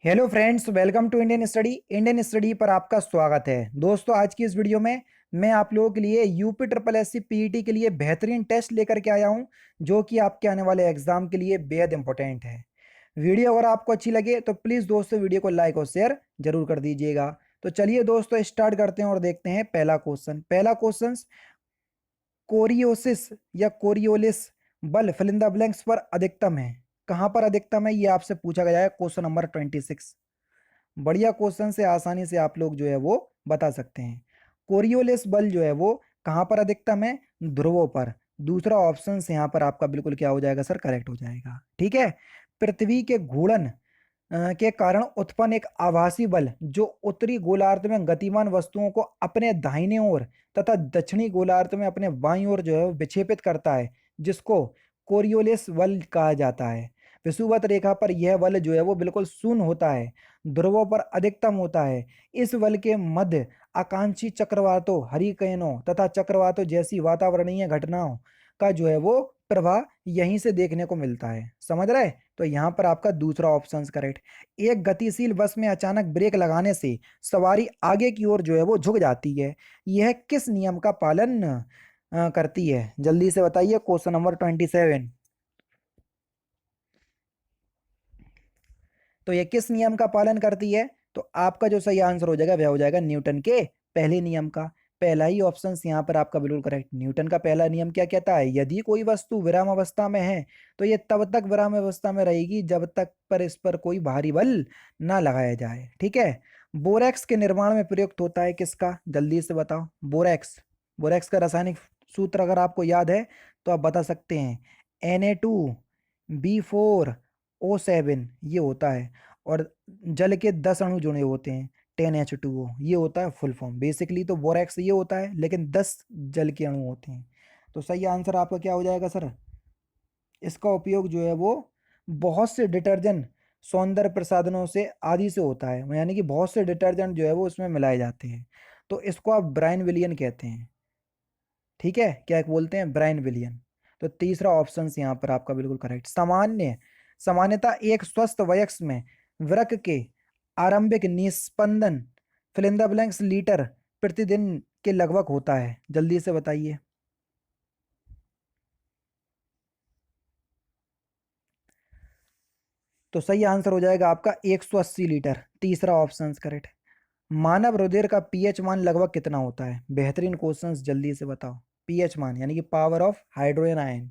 Hello friends, welcome to Indian study पर आपका स्वागत है। दोस्तों, आज की इस वीडियो में मैं आप लोगों के लिए यूपी ट्रिपल एससी पीईटी के लिए बेहतरीन टेस्ट लेकर के आया हूं, जो कि आपके आने वाले एग्जाम के लिए बेहद इंपॉर्टेंट है। वीडियो अगर आपको अच्छी लगे तो प्लीज़ दोस्तों वीडियो को लाइक और शेयर जरूर कर दीजिएगा। तो चलिए दोस्तों, स्टार्ट करते हैं और देखते हैं पहला क्वेश्चन। कोरियोसिस या कोरियोलिस बल फिल इन द ब्लैंक्स पर अधिकतम है। कहाँ पर अधिकतम है, ये आपसे पूछा गया है। Question number 26। बढ़िया क्वेश्चन से आसानी से आप लोग जो है वो बता सकते हैं। कोरियोलिस बल जो है वो कहाँ पर अधिकतम है? ध्रुवों पर। दूसरा ऑप्शन यहाँ पर आपका बिल्कुल क्या हो जाएगा सर? करेक्ट हो जाएगा। ठीक है। पृथ्वी के घूर्णन के कारण उत्पन्न एक आभासी बल जो उत्तरी गोलार्ध में गतिमान वस्तुओं को अपने दाहिने ओर तथा दक्षिणी गोलार्ध में अपने बाईं ओर जो है वो विक्षेपित करता है, जिसको कोरियोलिस बल कहा जाता है। विषुवत रेखा पर यह बल जो है वो बिल्कुल शून्य होता है, ध्रुवों पर अधिकतम होता है। इस बल के मध्य आकांक्षी चक्रवातों, हरिकेनों तथा चक्रवातों जैसी वातावरणीय घटनाओं का जो है वो प्रभाव यहीं से देखने को मिलता है। समझ रहे? तो यहाँ पर आपका दूसरा ऑप्शन करेक्ट। एक गतिशील बस में अचानक ब्रेक लगाने से सवारी आगे की ओर जो है वो झुक जाती है। यह किस नियम का पालन करती है? जल्दी से बताइए। Question number 27। तो ये किस नियम का पालन करती है? तो आपका जो सही आंसर हो जाएगा वह हो जाएगा न्यूटन के पहले नियम का। पहला ही ऑप्शन यहाँ पर आपका बिल्कुल करेक्ट। न्यूटन का पहला नियम क्या कहता है? यदि कोई वस्तु विराम अवस्था में है तो ये तब तक विराम अवस्था में रहेगी जब तक पर इस पर कोई भारी बल ना लगाया जाए। ठीक है। बोरेक्स के निर्माण में प्रयुक्त होता है किसका? जल्दी से बताओ। बोरेक्स। बोरेक्स का रासायनिक सूत्र अगर आपको याद है तो आप बता सकते हैं। Na2B4O7 ये होता है। और जल के 10 अणु जुड़े होते हैं। 10H2O ये होता है फुल फॉर्म। बेसिकली तो बोरेक्स ये होता है, लेकिन 10 जल के अणु होते हैं। तो सही आंसर आपका क्या हो जाएगा सर? इसका उपयोग जो है वो बहुत से डिटर्जेंट, सौंदर्य प्रसाधनों से आदि से होता है, यानी कि बहुत से डिटर्जेंट जो है वो उसमें मिलाए जाते हैं। तो इसको आप ब्राइन विलियन कहते हैं। ठीक है, क्या बोलते हैं? ब्राइन विलियन। तो तीसरा ऑप्शन यहाँ पर आपका बिल्कुल करेक्ट। सामान्यता एक स्वस्थ वयस्क में वृक्क के आरंभिक निस्पंदन fill in the blanks litre प्रतिदिन के लगभग होता है। जल्दी से बताइए। तो सही आंसर हो जाएगा आपका 180 लीटर। तीसरा ऑप्शन करेक्ट। मानव रुधिर का पीएच मान लगभग कितना होता है? बेहतरीन क्वेश्चंस, जल्दी से बताओ। पीएच मान यानी कि पावर ऑफ हाइड्रोजन आयन।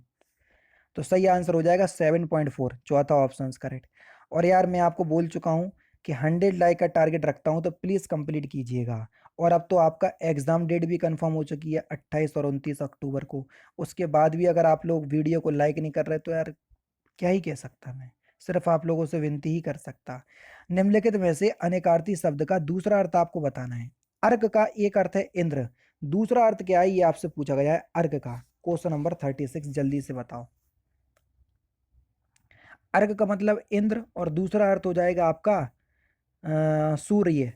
तो सही आंसर हो जाएगा 7.4। चौथा ऑप्शन करेक्ट। और यार मैं आपको बोल चुका हूँ कि 100 लाइक का टारगेट रखता हूँ, तो प्लीज़ कंप्लीट कीजिएगा। और अब तो आपका एग्ज़ाम डेट भी कंफर्म हो चुकी है 28 और 29 अक्टूबर को। उसके बाद भी अगर आप लोग वीडियो को लाइक नहीं कर रहे तो यार क्या ही कह सकता मैं। सिर्फ आप लोगों से विनती ही कर सकता। निम्नलिखित में से अनेकार्थी शब्द का दूसरा अर्थ आपको बताना है। अर्क का एक अर्थ है इंद्र, दूसरा अर्थ क्या है ये आपसे पूछा गया है अर्क का। क्वेश्चन नंबर 36, जल्दी से बताओ। अर्क का मतलब इंद्र और दूसरा अर्थ हो जाएगा आपका सूर्य,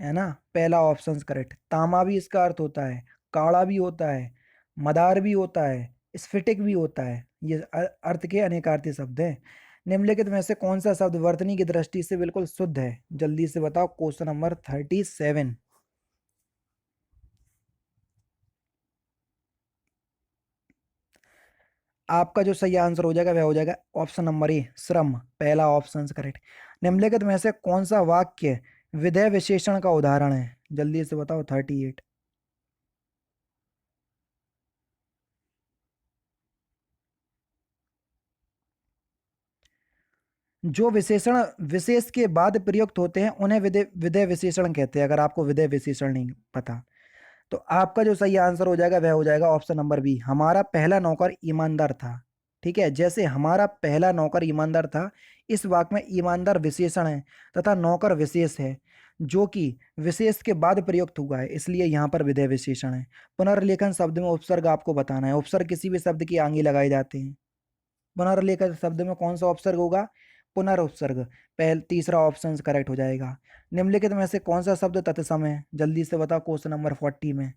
है ना। पहला ऑप्शन करेक्ट। तामा भी इसका अर्थ होता है, काड़ा भी होता है, मदार भी होता है, स्फटिक भी होता है। ये अर्थ के अनेकार्थी शब्द हैं। निम्नलिखित में से कौन सा शब्द वर्तनी की दृष्टि से बिल्कुल शुद्ध है? जल्दी से बताओ। Question number 37। आपका जो सही आंसर हो जाएगा वह हो जाएगा ऑप्शन नंबर ए, श्रम। पहला ऑप्शन करेक्ट। निम्नलिखित में से कौन सा वाक्य विधेय विशेषण का उदाहरण है? जल्दी से बताओ। 38। जो विशेषण विशेष के बाद प्रयुक्त होते हैं उन्हें विधेय विधेय विशेषण कहते हैं। अगर आपको विधेय विशेषण नहीं पता तो आपका जो सही आंसर हो जाएगा वह हो जाएगा ऑप्शन नंबर बी, हमारा पहला नौकर ईमानदार था। ठीक है, जैसे हमारा पहला नौकर ईमानदार था, इस वाक्य में ईमानदार विशेषण है तथा नौकर विशेष है, जो कि विशेष के बाद प्रयुक्त हुआ है, इसलिए यहाँ पर विधेय विशेषण है। पुनर्लेखन शब्द में उपसर्ग आपको बताना है। उपसर्ग किसी भी शब्द की आगे लगाए जाते हैं। पुनर्लेखन शब्द में कौन सा उपसर्ग होगा? पुनर्उपसर्ग। तीसरा ऑप्शन करेक्ट हो जाएगा। निम्नलिखित में से कौन सा शब्द तत्सम है? जल्दी से बताओ। क्वेश्चन नंबर 40 में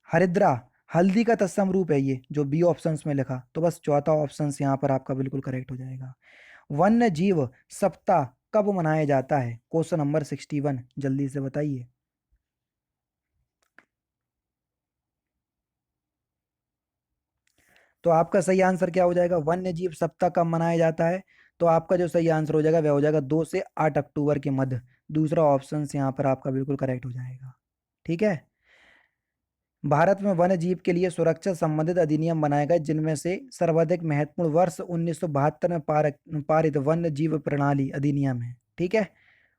हरिद्रा। हल्दी का तत्सम रूप है ये, जो बी ऑप्शंस में लिखा, तो बस चौथा ऑप्शन यहाँ पर आपका बिल्कुल करेक्ट हो जाएगा। वन्य जीव सप्ताह कब मनाया जाता है? क्वेश्चन नंबर 61, जल्दी से बताइए। तो आपका सही आंसर क्या हो जाएगा? वन्य जीव सप्ताह कब मनाया जाता है? तो आपका जो सही आंसर हो जाएगा वह हो जाएगा 2 से 8 अक्टूबर के मध्य। दूसरा ऑप्शन यहाँ पर आपका बिल्कुल करेक्ट हो जाएगा। ठीक है। भारत में वन्य जीव के लिए सुरक्षा संबंधित अधिनियम बनाए गए, जिनमें से सर्वाधिक महत्वपूर्ण वर्ष 1972 में पारित वन्य जीव प्रणाली अधिनियम है। ठीक है,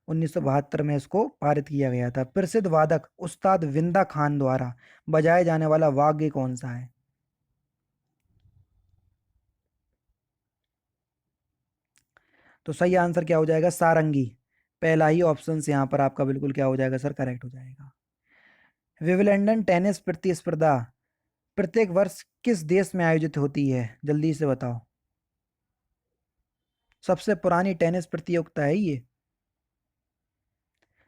1972 में इसको पारित किया गया था। प्रसिद्ध वादक उस्ताद विंदा खान द्वारा बजाए जाने वाला वाद्य कौन सा है? तो सही आंसर क्या हो जाएगा? सारंगी। पहला ही ऑप्शन से यहाँ पर आपका बिल्कुल क्या हो जाएगा सर? करेक्ट हो जाएगा। विंबलडन टेनिस प्रतिस्पर्धा प्रत्येक वर्ष किस देश में आयोजित होती है? जल्दी से बताओ। सबसे पुरानी टेनिस प्रतियोगिता है ये।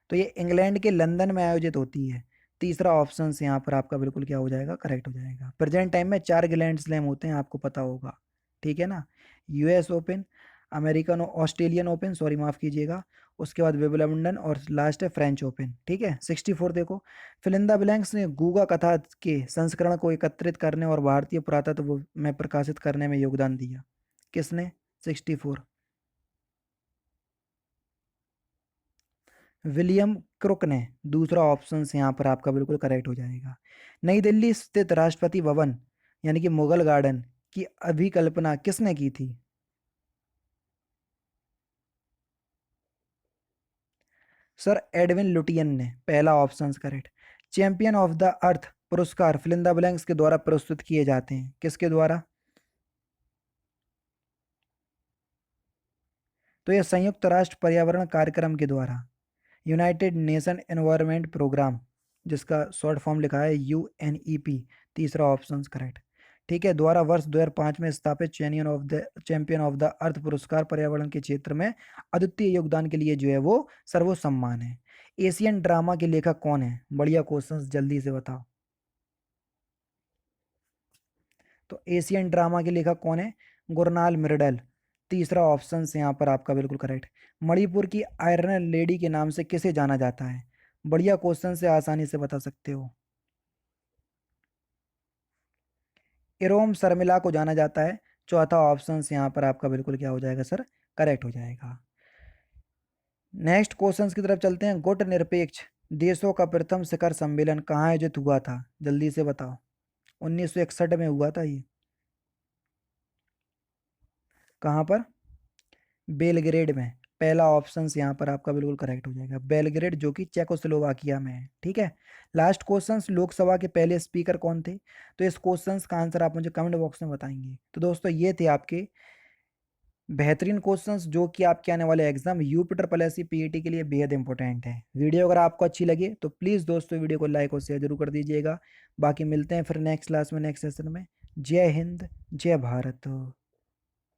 तो ये इंग्लैंड के लंदन में आयोजित होती है। तीसरा ऑप्शन से यहाँ पर आपका बिल्कुल क्या हो जाएगा? करेक्ट हो जाएगा। प्रेजेंट टाइम में 4 ग्रैंड स्लैम होते हैं, आपको पता होगा। ठीक है ना? US open, American Australian open, sorry माफ कीजिएगा, उसके बाद विंबलडन और लास्ट है फ्रेंच ओपन। ठीक है। 64 देखो, फिलिंदा ब्लैंक्स ने गूगा कथा के संस्करण को एकत्रित करने और भारतीय पुरातत्व में प्रकाशित करने में योगदान दिया। किसने? 64। विलियम क्रुक ने। दूसरा ऑप्शन से यहाँ पर आपका बिल्कुल करेक्ट हो जाएगा। नई दिल्ली स्थित राष्ट्रपति भवन यानी कि मुगल गार्डन की अभिकल्पना किसने की थी? सर एडविन लुटियन ने। पहला option correct. Champion of the earth पुरस्कार फिलिंदा ब्लैंक्स के द्वारा प्रस्तुत किए जाते हैं, किसके द्वारा? तो यह संयुक्त राष्ट्र पर्यावरण कार्यक्रम के द्वारा, यूनाइटेड नेशन एनवायरनमेंट प्रोग्राम, जिसका शॉर्ट फॉर्म लिखा है यूएनईपी। तीसरा ऑप्शन करेक्ट। ठीक है, द्वारा वर्ष 2005 में स्थापित चैंपियन ऑफ द अर्थ पुरस्कार पर्यावरण के क्षेत्र में अद्वितीय योगदान के लिए जो है वो सर्वोच्च सम्मान है। एशियन ड्रामा के लेखक कौन है? बढ़िया क्वेश्चन, जल्दी से बताओ। तो एशियन ड्रामा के लेखक कौन है? गुरनाल मिर्डल। तीसरा ऑप्शन से यहाँ पर आपका बिल्कुल करेक्ट। मणिपुर की आयरन लेडी के नाम से किसे जाना जाता है? बढ़िया क्वेश्चन से आसानी से बता सकते हो। इरोम शर्मिला को जाना जाता है। चौथा ऑप्शन से यहाँ पर आपका बिल्कुल क्या हो जाएगा सर? करेक्ट हो जाएगा। नेक्स्ट क्वेश्चंस की तरफ चलते हैं। गुट निरपेक्ष देशों का प्रथम शिखर सम्मेलन कहाँ आयोजित हुआ था? जल्दी से बताओ। 1961 में हुआ था ये। कहाँ पर? बेलग्रेड में। पहला ऑप्शन यहाँ पर आपका बिल्कुल करेक्ट हो जाएगा, बेलग्रेड, जो कि चेकोस्लोवाकिया में है। ठीक है। लास्ट क्वेश्चन, लोकसभा के पहले स्पीकर कौन थे? तो इस क्वेश्चन का आंसर आप मुझे कमेंट बॉक्स में बताएंगे। तो दोस्तों ये थे आपके बेहतरीन क्वेश्चंस, जो कि आपके आने वाले एग्जाम यूपी प्लस पीईटी के लिए बेहद इंपॉर्टेंट है। वीडियो अगर आपको अच्छी लगे तो प्लीज़ दोस्तों वीडियो को लाइक और शेयर जरूर कर दीजिएगा। बाकी मिलते हैं फिर नेक्स्ट क्लास में, नेक्स्ट सेशन में। जय हिंद, जय भारत।